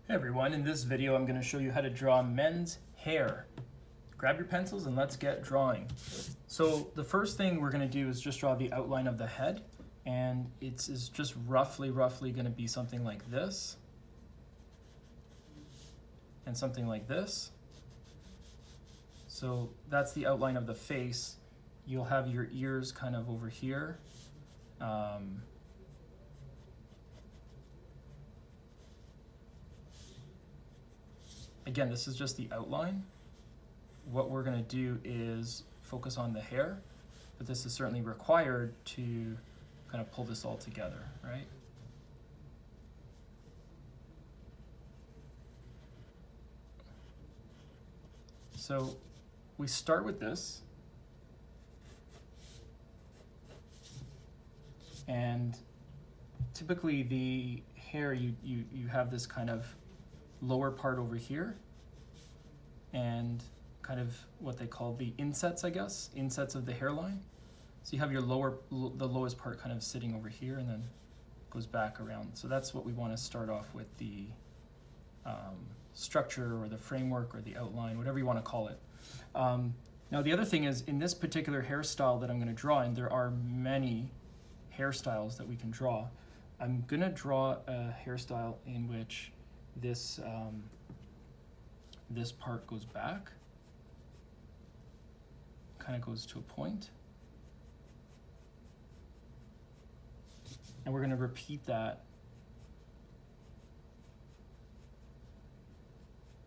Hey everyone, in this video I'm going to show you how to draw men's hair. Grab your pencils and let's get drawing. So the first thing we're going to do is just draw the outline of the head, and it's just roughly going to be something like this and something like this. So that's the outline of the face. You'll have your ears kind of over here. Again, this is just the outline. What we're going to do is focus on the hair, but this is certainly required to kind of pull this all together, right? So we start with this, and typically the hair, you have this kind of lower part over here and kind of what they call the insets, I guess, insets of the hairline. So you have your the lowest part kind of sitting over here and then goes back around. So that's what we want to start off with, the structure or the framework or the outline, whatever you want to call it. Now the other thing is, in this particular hairstyle that I'm going to draw, and there are many hairstyles that we can draw, I'm going to draw a hairstyle in which this this part goes back, kind of goes to a point, and we're going to repeat that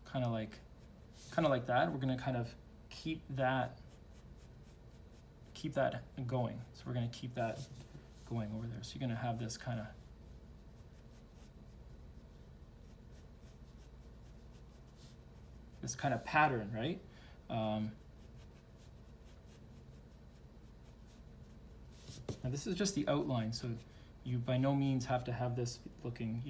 kind of like that. We're going to kind of keep that going. So we're going to keep that going over there. So you're going to have this kind of pattern, right? Now this is just the outline, so you by no means have to have this looking,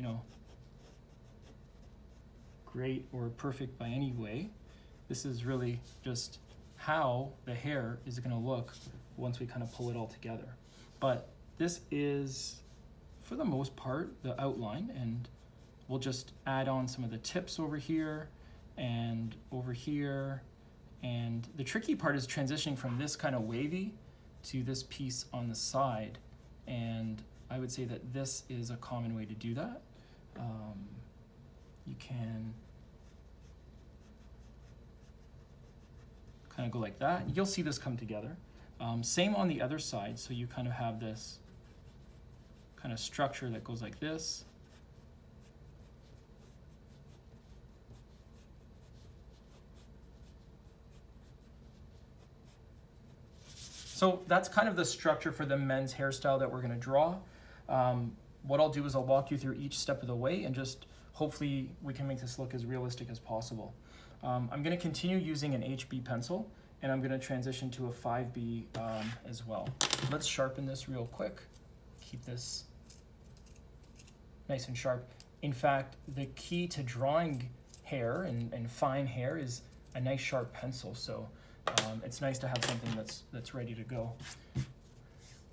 great or perfect by any way. This is really just how the hair is going to look once we kind of pull it all together. But this is, for the most part, the outline, and we'll just add on some of the tips over here and over here. And the tricky part is transitioning from this kind of wavy to this piece on the side, and I would say that this is a common way to do that. You can kind of go like that. You'll see this come together. Same on the other side, so you kind of have this kind of structure that goes like this. So that's kind of the structure for the men's hairstyle that we're going to draw. What I'll do is I'll walk you through each step of the way, and just hopefully we can make this look as realistic as possible. I'm going to continue using an HB pencil, and I'm going to transition to a 5B as well. Let's sharpen this real quick. Keep this nice and sharp. In fact, the key to drawing hair and fine hair is a nice sharp pencil. So it's nice to have something that's ready to go.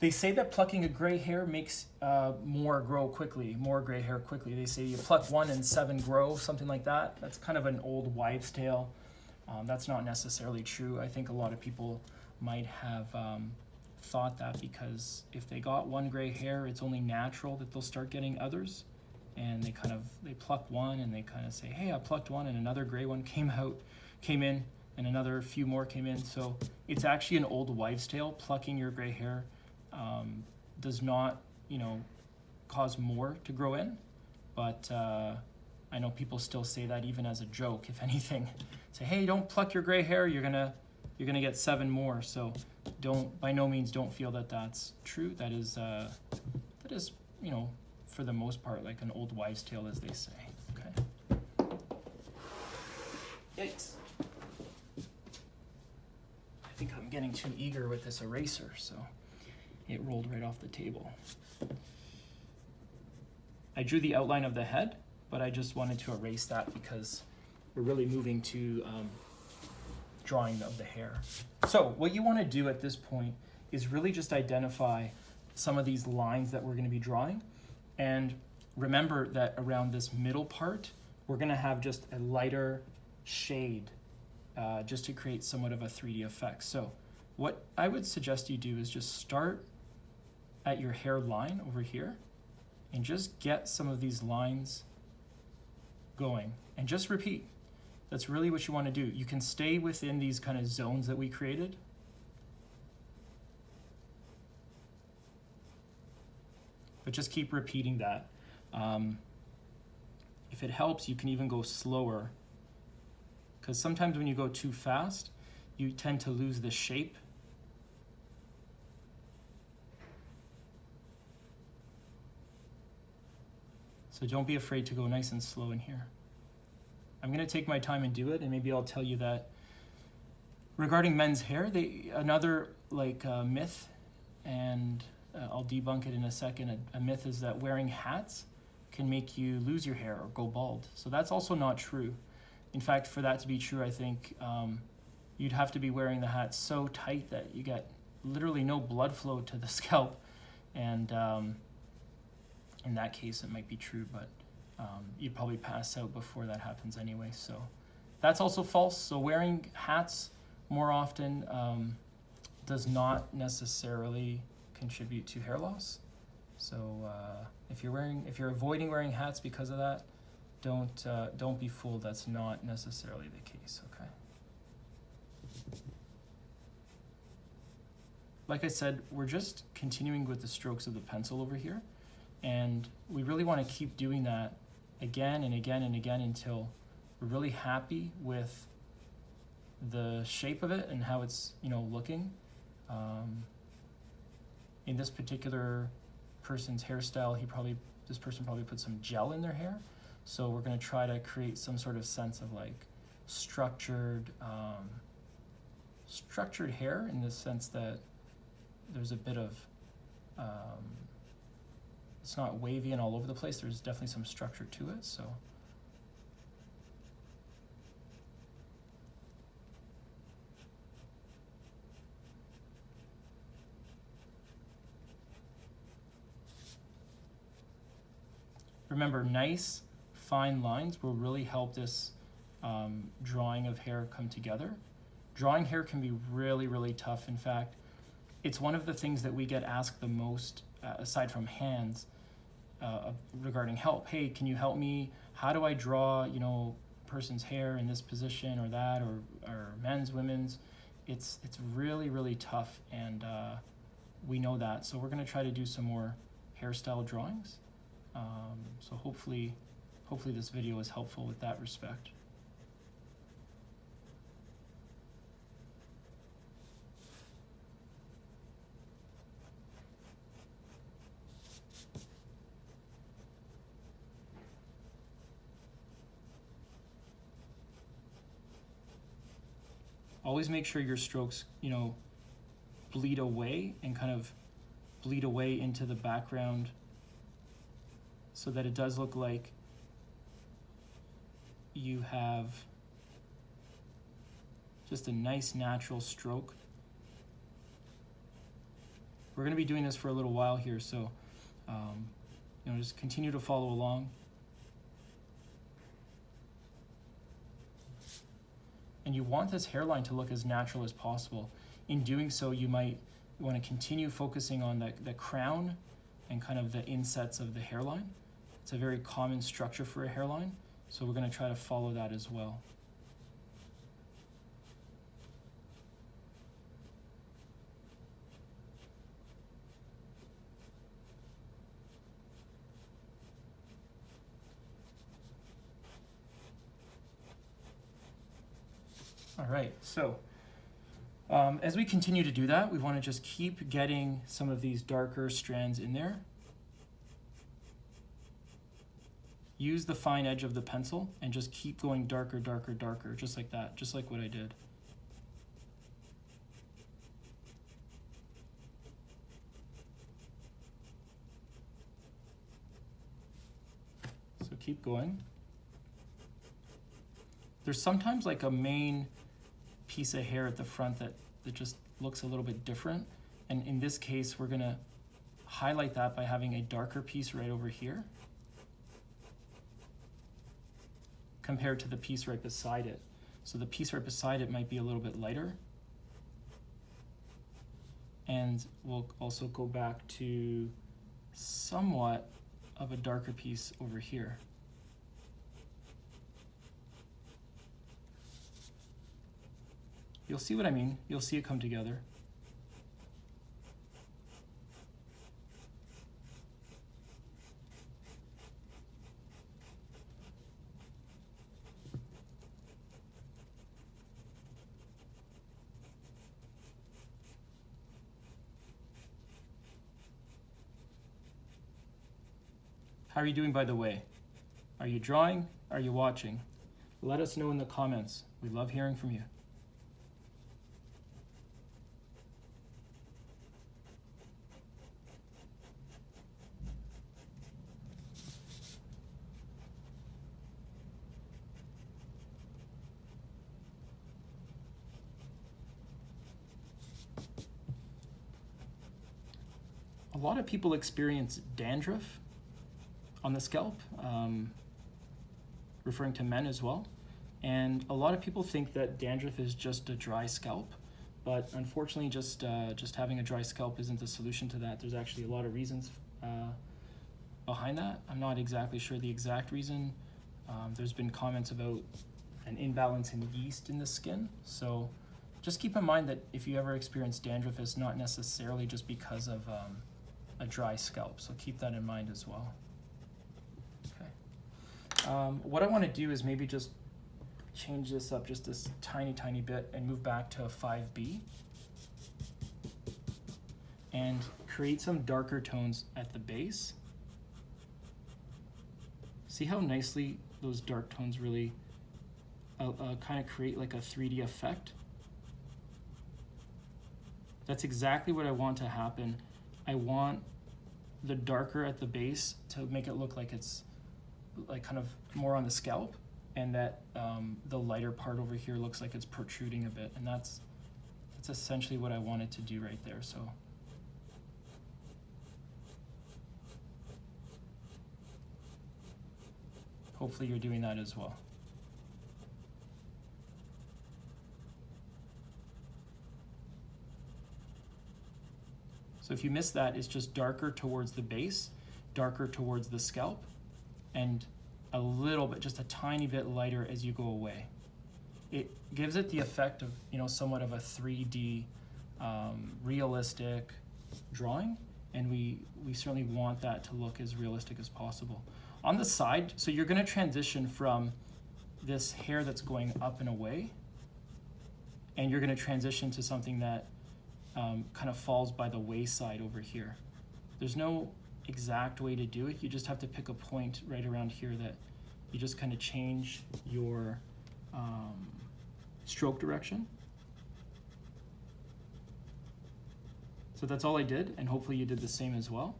They say that plucking a gray hair makes more gray hair quickly. They say you pluck 1 and 7 grow, something like that. That's kind of an old wives' tale. That's not necessarily true. I think a lot of people might have thought that because if they got 1 gray hair, it's only natural that they'll start getting others. And they pluck 1 and they kind of say, hey, I plucked 1 and another gray one came in. And another few more came in. So it's actually an old wives' tale. Plucking your gray hair does not, cause more to grow in. But I know people still say that even as a joke, if anything. Say, hey, don't pluck your gray hair. You're gonna get 7 more. So by no means don't feel that that's true. That is for the most part like an old wives' tale, as they say. Okay. Yikes. I think I'm getting too eager with this eraser, so it rolled right off the table. I drew the outline of the head, but I just wanted to erase that because we're really moving to drawing of the hair. So what you want to do at this point is really just identify some of these lines that we're going to be drawing, and remember that around this middle part, we're gonna have just a lighter shade just to create somewhat of a 3D effect. So what I would suggest you do is just start at your hairline over here and just get some of these lines going and just repeat. That's really what you want to do. You can stay within these kind of zones that we created. But just keep repeating that. If it helps, you can even go slower, because sometimes when you go too fast, you tend to lose the shape. So don't be afraid to go nice and slow in here. I'm gonna take my time and do it, and maybe I'll tell you that regarding men's hair, another myth, and I'll debunk it in a second. A myth is that wearing hats can make you lose your hair or go bald. So that's also not true. In fact, for that to be true, I think you'd have to be wearing the hat so tight that you get literally no blood flow to the scalp, and in that case it might be true, but you'd probably pass out before that happens anyway. So that's also false. So wearing hats more often does not necessarily contribute to hair loss. So if you're avoiding wearing hats because of that, don't be fooled. That's not necessarily the case. Okay. Like I said, we're just continuing with the strokes of the pencil over here, and we really want to keep doing that again and again and again until we're really happy with the shape of it and how it's looking. In this particular person's hairstyle, this person probably put some gel in their hair, so we're going to try to create some sort of sense of structured hair, in the sense that there's a bit of it's not wavy and all over the place. There's definitely some structure to it. So remember, nice fine lines will really help this drawing of hair come together. Drawing hair can be really, really tough. In fact, it's one of the things that we get asked the most, aside from hands, regarding help. Hey, can you help me? How do I draw, person's hair in this position or that, or men's, women's? It's really, really tough, and we know that. So we're going to try to do some more hairstyle drawings. So hopefully this video is helpful with that respect. Always make sure your strokes, bleed away and kind of bleed away into the background, so that it does look like you have just a nice natural stroke. We're going to be doing this for a little while here, so just continue to follow along. And you want this hairline to look as natural as possible. In doing so, you might want to continue focusing on the crown and kind of the insets of the hairline. It's a very common structure for a hairline, so we're going to try to follow that as well. All right, so as we continue to do that, we want to just keep getting some of these darker strands in there. Use the fine edge of the pencil and just keep going darker, darker, darker, just like that, just like what I did. So keep going. There's sometimes like a main piece of hair at the front that just looks a little bit different. And in this case, we're gonna highlight that by having a darker piece right over here. compared to the piece right beside it. So the piece right beside it might be a little bit lighter. And we'll also go back to somewhat of a darker piece over here. You'll see what I mean. You'll see it come together. How are you doing, by the way? Are you drawing? Are you watching? Let us know in the comments. We love hearing from you. A lot of people experience dandruff on the scalp, referring to men as well. And a lot of people think that dandruff is just a dry scalp, but unfortunately just having a dry scalp isn't the solution to that. There's actually a lot of reasons behind that. I'm not exactly sure the exact reason. There's been comments about an imbalance in yeast in the skin. So just keep in mind that if you ever experience dandruff, it's not necessarily just because of a dry scalp. So keep that in mind as well. What I want to do is maybe just change this up just this tiny bit and move back to a 5B and create some darker tones at the base. See how nicely those dark tones really kind of create like a 3D effect? That's exactly what I want to happen. I want the darker at the base to make it look like it's like kind of more on the scalp, and that the lighter part over here looks like it's protruding a bit, and that's essentially what I wanted to do right there. So hopefully you're doing that as well. So if you miss that, it's just darker towards the base, darker towards the scalp, and a little bit, just a tiny bit lighter as you go away. It gives it the effect of, you know, somewhat of a 3D realistic drawing, and we certainly want that to look as realistic as possible. On the side, so you're going to transition from this hair that's going up and away, and you're going to transition to something that kind of falls by the wayside over here. There's no exact way to do it. You just have to pick a point right around here that you just kind of change your stroke direction. So that's all I did, and hopefully you did the same as well.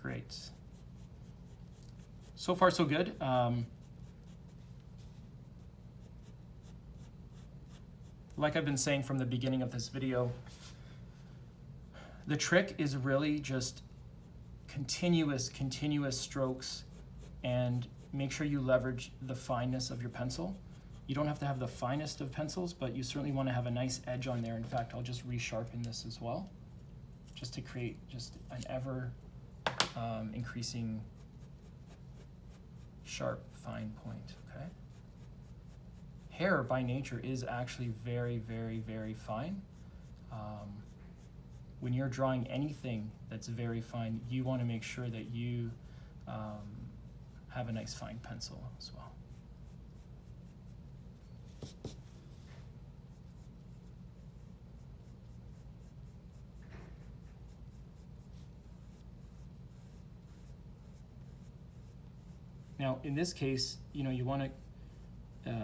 Great. So far, so good. Like I've been saying from the beginning of this video, the trick is really just continuous strokes, and make sure you leverage the fineness of your pencil. You don't have to have the finest of pencils, but you certainly want to have a nice edge on there. In fact, I'll just resharpen this as well, just to create just an ever increasing sharp, fine point, okay? Hair by nature is actually very fine. When you're drawing anything that's very fine, you want to make sure that you have a nice fine pencil as well. Now, in this case, you know, you want to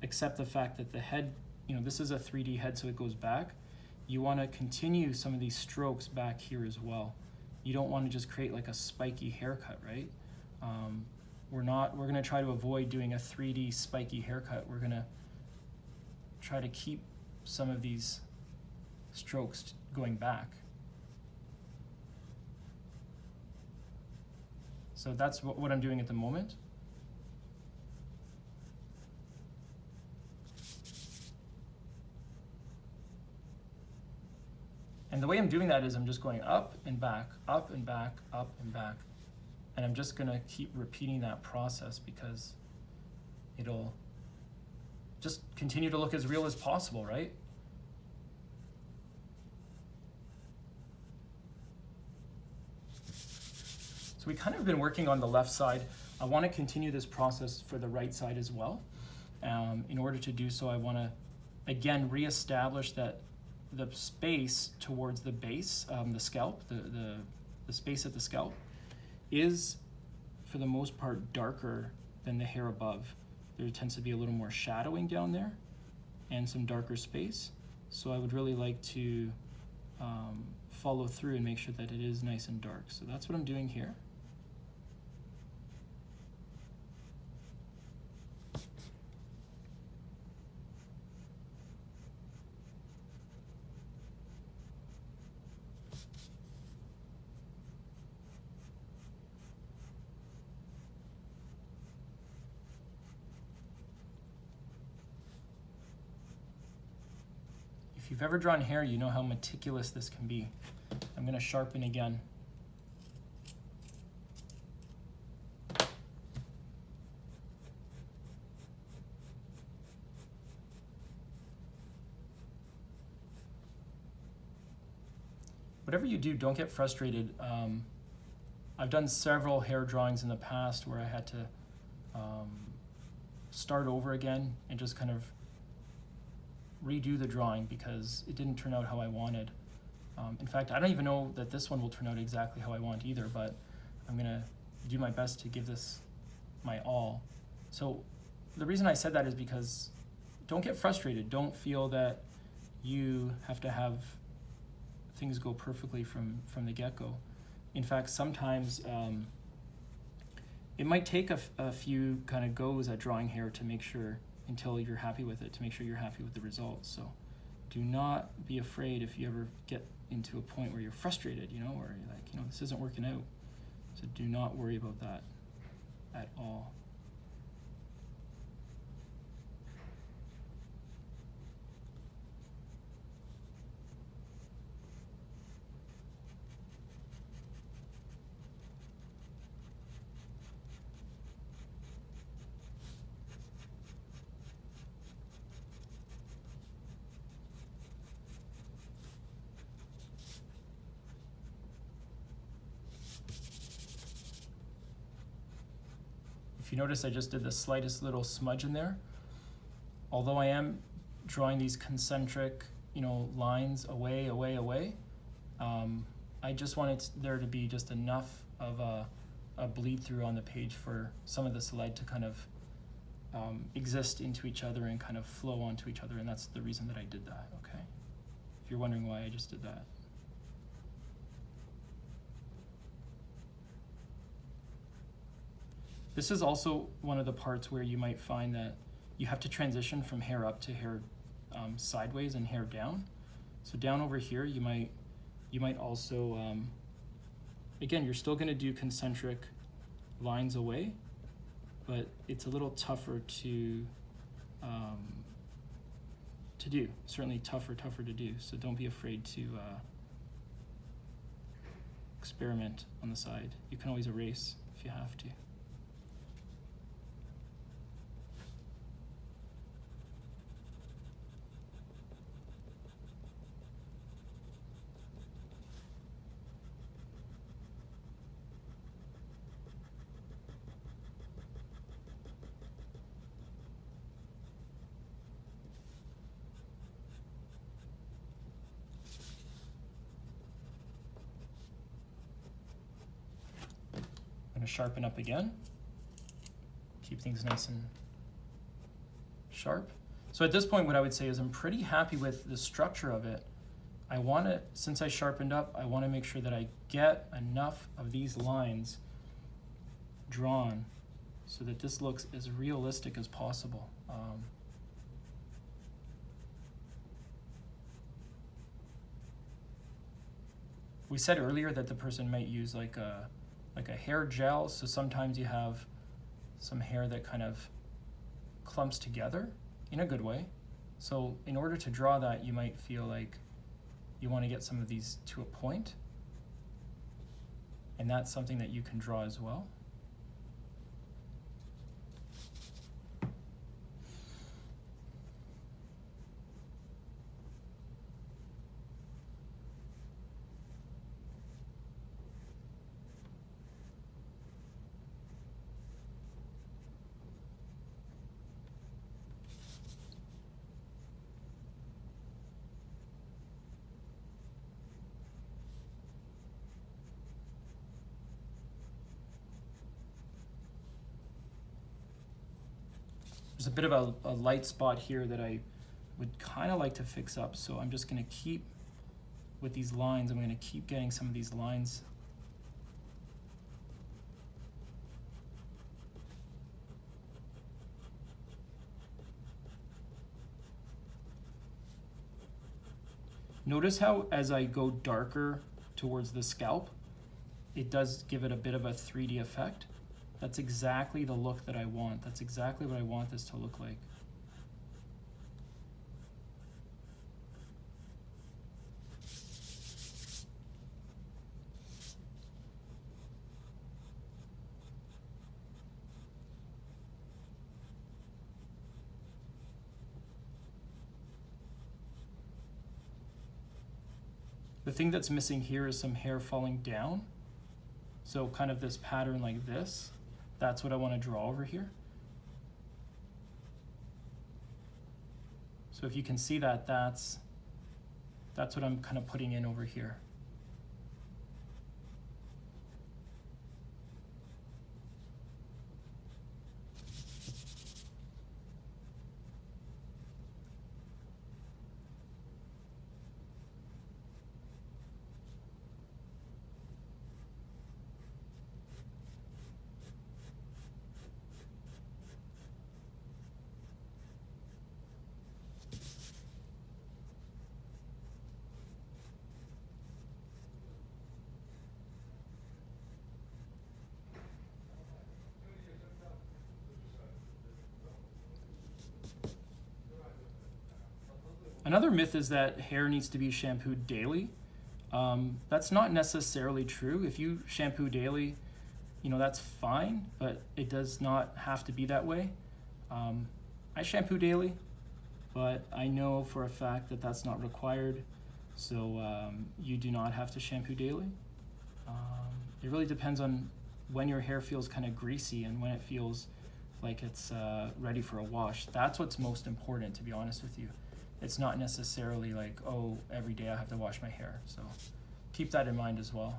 accept the fact that the head, you know, this is a 3D head, so it goes back. You want to continue some of these strokes back here as well. You don't want to just create like a spiky haircut, right? We're going to try to avoid doing a 3D spiky haircut. We're going to try to keep some of these strokes going back. So that's what I'm doing at the moment. And the way I'm doing that is I'm just going up and back, up and back, up and back. And I'm just gonna keep repeating that process because it'll just continue to look as real as possible, right? So we kind of been working on the left side. I want to continue this process for the right side as well. In order to do so, I want to, again, reestablish that the space towards the base, the scalp, the space at the scalp, is, for the most part, darker than the hair above. There tends to be a little more shadowing down there and some darker space. So I would really like to follow through and make sure that it is nice and dark. So that's what I'm doing here. If you've ever drawn hair, you know how meticulous this can be. I'm going to sharpen again. Whatever you do, don't get frustrated. I've done several hair drawings in the past where I had to start over again and just kind of redo the drawing because it didn't turn out how I wanted. In fact, I don't even know that this one will turn out exactly how I want either, but I'm gonna do my best to give this my all. So the reason I said that is because don't get frustrated. Don't feel that you have to have things go perfectly from the get-go. In fact, sometimes it might take a few kind of goes at drawing hair to make sure, until you're happy with it, to make sure you're happy with the results. So do not be afraid if you ever get into a point where you're frustrated, you know, or you're like, you know, this isn't working out. So do not worry about that at all. If you notice, I just did the slightest little smudge in there. Although I am drawing these concentric, you know, lines away, away, away, I just wanted there to be just enough of a bleed through on the page for some of this light to kind of exist into each other and kind of flow onto each other, and that's the reason that I did that, okay? If you're wondering why I just did that. This is also one of the parts where you might find that you have to transition from hair up to hair sideways and hair down. So down over here, you might also, again, you're still gonna do concentric lines away, but it's a little tougher to do, certainly tougher to do. So don't be afraid to experiment on the side. You can always erase if you have to. I'm going to sharpen up again, keep things nice and sharp. So at this point, what I would say is I'm pretty happy with the structure of it. I want to, since I sharpened up, I want to make sure that I get enough of these lines drawn so that this looks as realistic as possible. We said earlier that the person might use like a hair gel, so sometimes you have some hair that kind of clumps together in a good way. So in order to draw that, you might feel like you want to get some of these to a point, and that's something that you can draw as well. There's a bit of a light spot here that I would kind of like to fix up, so I'm just going to keep with these lines. I'm going to keep getting some of these lines. Notice how as I go darker towards the scalp, it does give it a bit of a 3D effect. That's exactly the look that I want. That's exactly what I want this to look like. The thing that's missing here is some hair falling down. So kind of this pattern like this. That's what I want to draw over here. So if you can see that, that's what I'm kind of putting in over here. Another myth is that hair needs to be shampooed daily. That's not necessarily true. If you shampoo daily, that's fine, but it does not have to be that way. I shampoo daily, but I know for a fact that that's not required. So you do not have to shampoo daily. It really depends on when your hair feels kind of greasy and when it feels like it's ready for a wash. That's what's most important, to be honest with you. It's not necessarily like, oh, every day I have to wash my hair. So keep that in mind as well.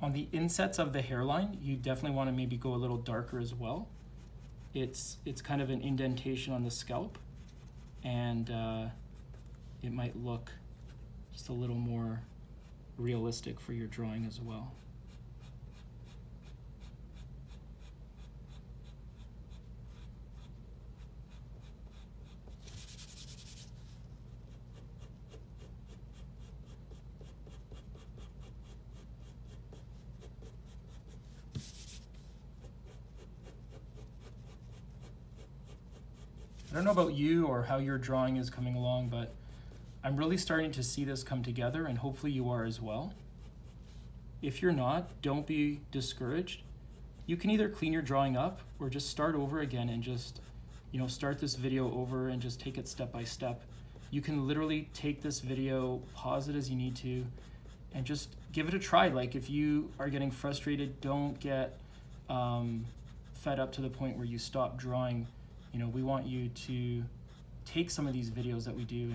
On the insets of the hairline, you definitely want to maybe go a little darker as well. It's kind of an indentation on the scalp, and it might look just a little more realistic for your drawing as well. I don't know about you or how your drawing is coming along, but I'm really starting to see this come together, and hopefully you are as well. If you're not, don't be discouraged. You can either clean your drawing up or just start over again and just, start this video over and just take it step by step. You can literally take this video, pause it as you need to, and just give it a try. Like if you are getting frustrated, don't get fed up to the point where you stop drawing. We want you to take some of these videos that we do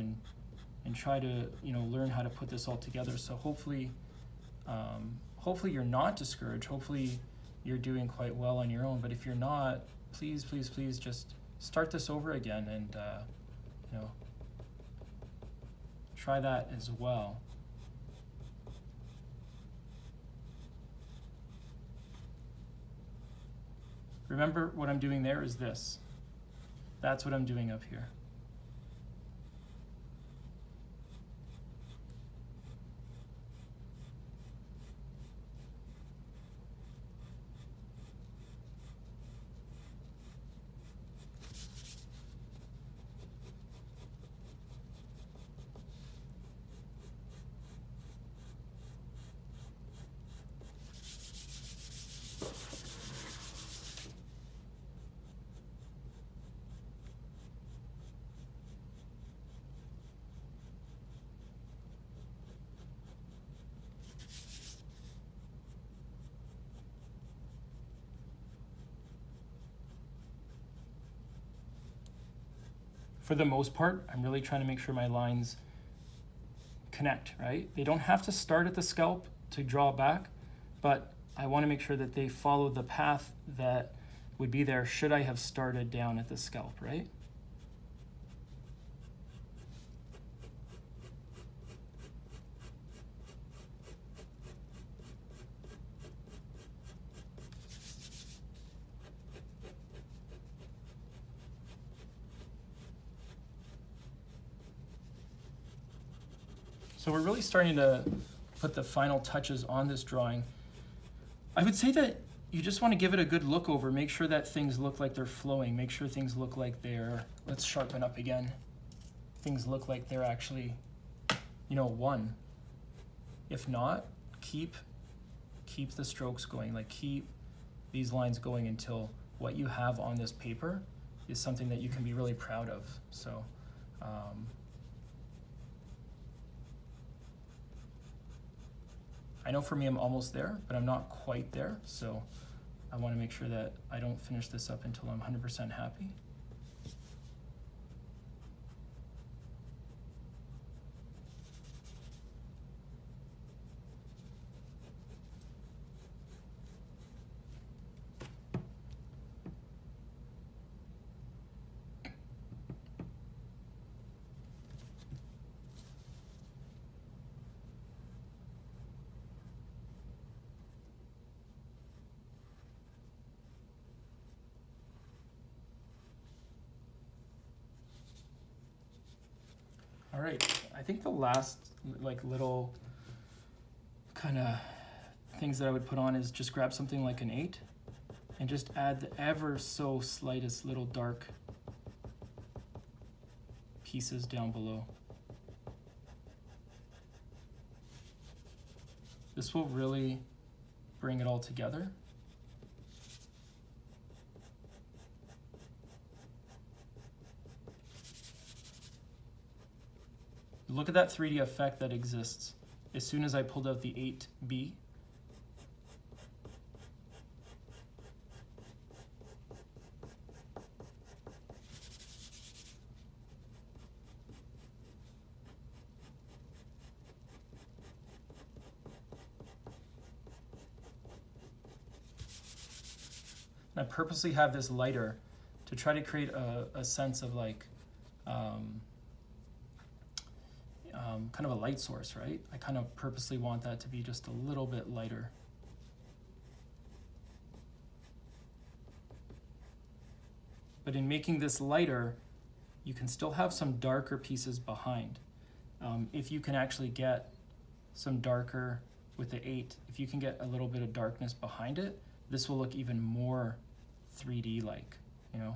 and try to, learn how to put this all together. So hopefully you're not discouraged. Hopefully, you're doing quite well on your own. But if you're not, please, please, please just start this over again and, you know, try that as well. Remember, what I'm doing there is this. That's what I'm doing up here. For the most part, I'm really trying to make sure my lines connect, right? They don't have to start at the scalp to draw back, but I want to make sure that they follow the path that would be there should I have started down at the scalp, right? So we're really starting to put the final touches on this drawing. I would say that you just want to give it a good look over, make sure that things look like they're flowing, make sure things look like they're, let's sharpen up again. Things look like they're actually, you know, one. If not, keep the strokes going, like keep these lines going until what you have on this paper is something that you can be really proud of. So, I know for me I'm almost there, but I'm not quite there, so I want to make sure that I don't finish this up until I'm 100% happy. All right, I think the last like little kind of things that I would put on is just grab something like an 8 and just add the ever so slightest little dark pieces down below. This will really bring it all together. Look at that 3D effect that exists as soon as I pulled out the 8B. And I purposely have this lighter to try to create a sense of like kind of a light source, right? I kind of purposely want that to be just a little bit lighter. But in making this lighter, you can still have some darker pieces behind. If you can actually get some darker with the 8, if you can get a little bit of darkness behind it, this will look even more 3D-like, you know?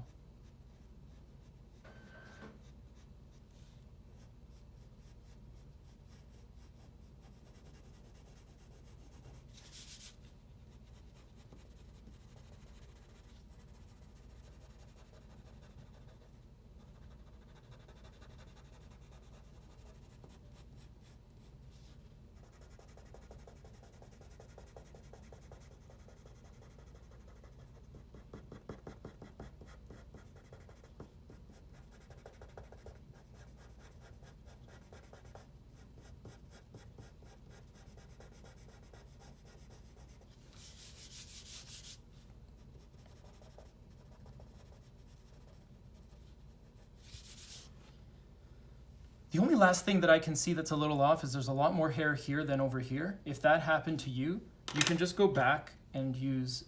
The only last thing that I can see that's a little off is there's a lot more hair here than over here. If that happened to you, you can just go back and use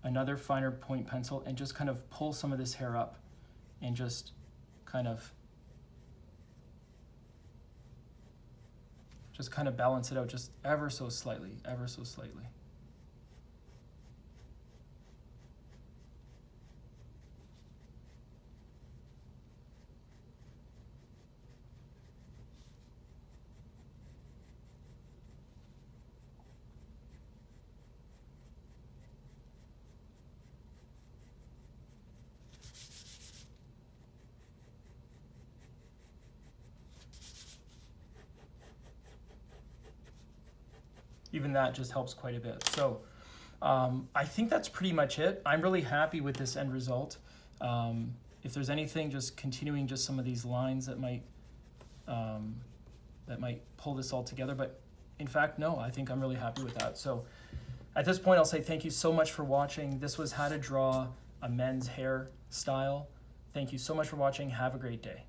another finer point pencil and just kind of pull some of this hair up and just kind of balance it out just ever so slightly, ever so slightly. Even that just helps quite a bit. So I think that's pretty much it. I'm really happy with this end result. If there's anything, just continuing just some of these lines that might pull this all together. But in fact, no, I think I'm really happy with that. So at this point, I'll say thank you so much for watching. This was how to draw a men's hair style. Thank you so much for watching. Have a great day.